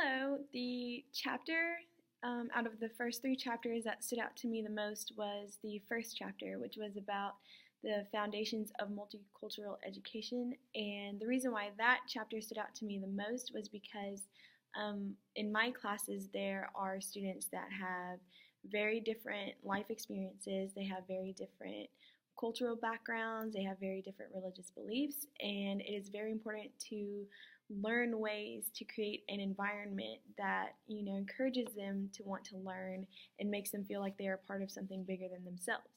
Hello. The chapter out of the first three chapters that stood out to me the most was the first chapter, which was about the foundations of multicultural education. And the reason why that chapter stood out to me the most was because in my classes, there are students that have very different life experiences, they have very different cultural backgrounds, they have very different religious beliefs, and it is very important to learn ways to create an environment that encourages them to want to learn and makes them feel like they are part of something bigger than themselves.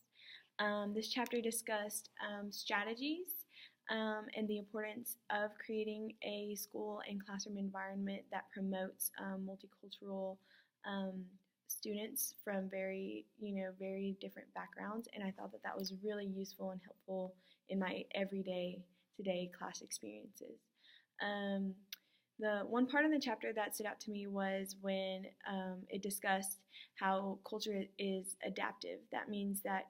This chapter discussed strategies and the importance of creating a school and classroom environment that promotes multicultural students from very different backgrounds, and I thought that that was really useful and helpful in my everyday today class experiences. The one part of the chapter that stood out to me was when it discussed how culture is adaptive. That means that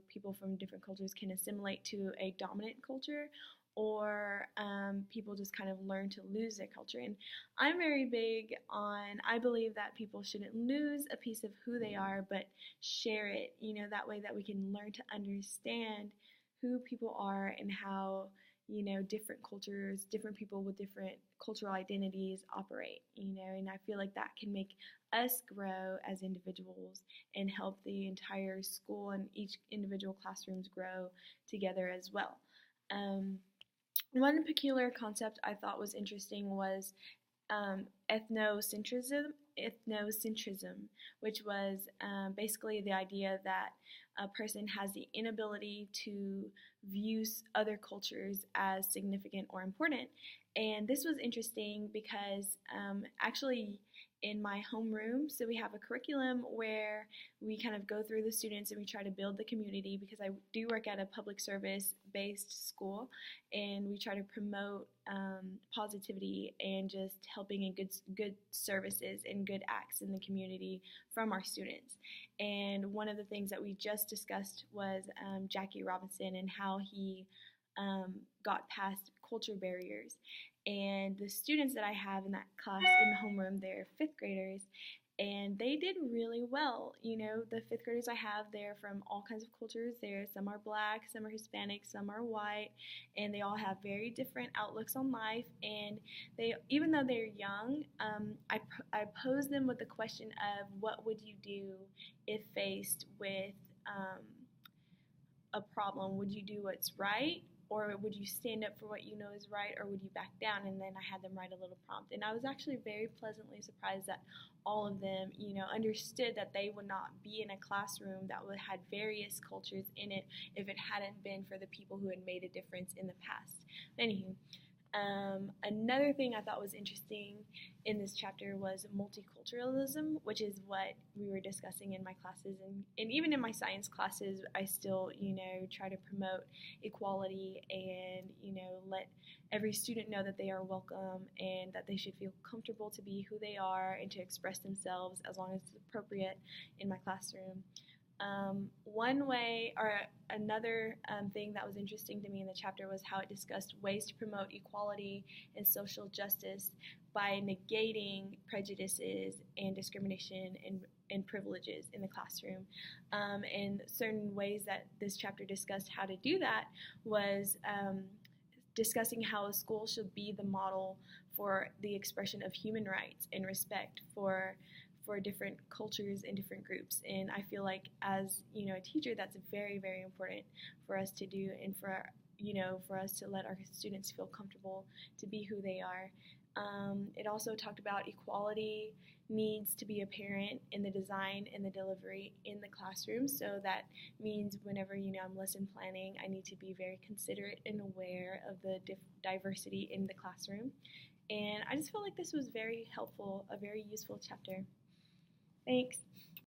people from different cultures can assimilate to a dominant culture, or people just kind of learn to lose their culture. And I'm very big on, I believe that people shouldn't lose a piece of who they are, but share it, that way that we can learn to understand who people are and how different cultures, different people with different cultural identities operate, and I feel like that can make us grow as individuals and help the entire school and each individual classrooms grow together as well. One peculiar concept I thought was interesting was ethnocentrism, which was basically the idea that a person has the inability to view other cultures as significant or important. And this was interesting because actually in my homeroom, so we have a curriculum where we kind of go through the students and we try to build the community, because I do work at a public service based school, and we try to promote positivity and just helping in good services and good acts in the community from our students. And one of the things that we just discussed was Jackie Robinson and how he got past culture barriers. And the students that I have in that class in the homeroom, they're fifth graders, and they did really well. The fifth graders I have, they're from all kinds of cultures. Some are black, some are Hispanic, some are white, and they all have very different outlooks on life. And they, even though they're young, I pose them with the question of, what would you do if faced with a problem? Would you do what's right, or would you stand up for what you know is right, or would you back down? And then I had them write a little prompt, and I was actually very pleasantly surprised that all of them, understood that they would not be in a classroom that had various cultures in it if it hadn't been for the people who had made a difference in the past. Anywho, another thing I thought was interesting in this chapter was multiculturalism, which is what we were discussing in my classes, and even in my science classes, I still, try to promote equality and, let every student know that they are welcome and that they should feel comfortable to be who they are and to express themselves as long as it's appropriate in my classroom. One way, or another thing that was interesting to me in the chapter, was how it discussed ways to promote equality and social justice by negating prejudices and discrimination and privileges in the classroom. And certain ways that this chapter discussed how to do that was discussing how a school should be the model for the expression of human rights and respect for different cultures and different groups. And I feel like, as a teacher, that's very, very important for us to do, and for us to let our students feel comfortable to be who they are. It also talked about equality needs to be apparent in the design and the delivery in the classroom. So that means whenever I'm lesson planning, I need to be very considerate and aware of the diversity in the classroom. And I just felt like this was very helpful, a very useful chapter. Thanks.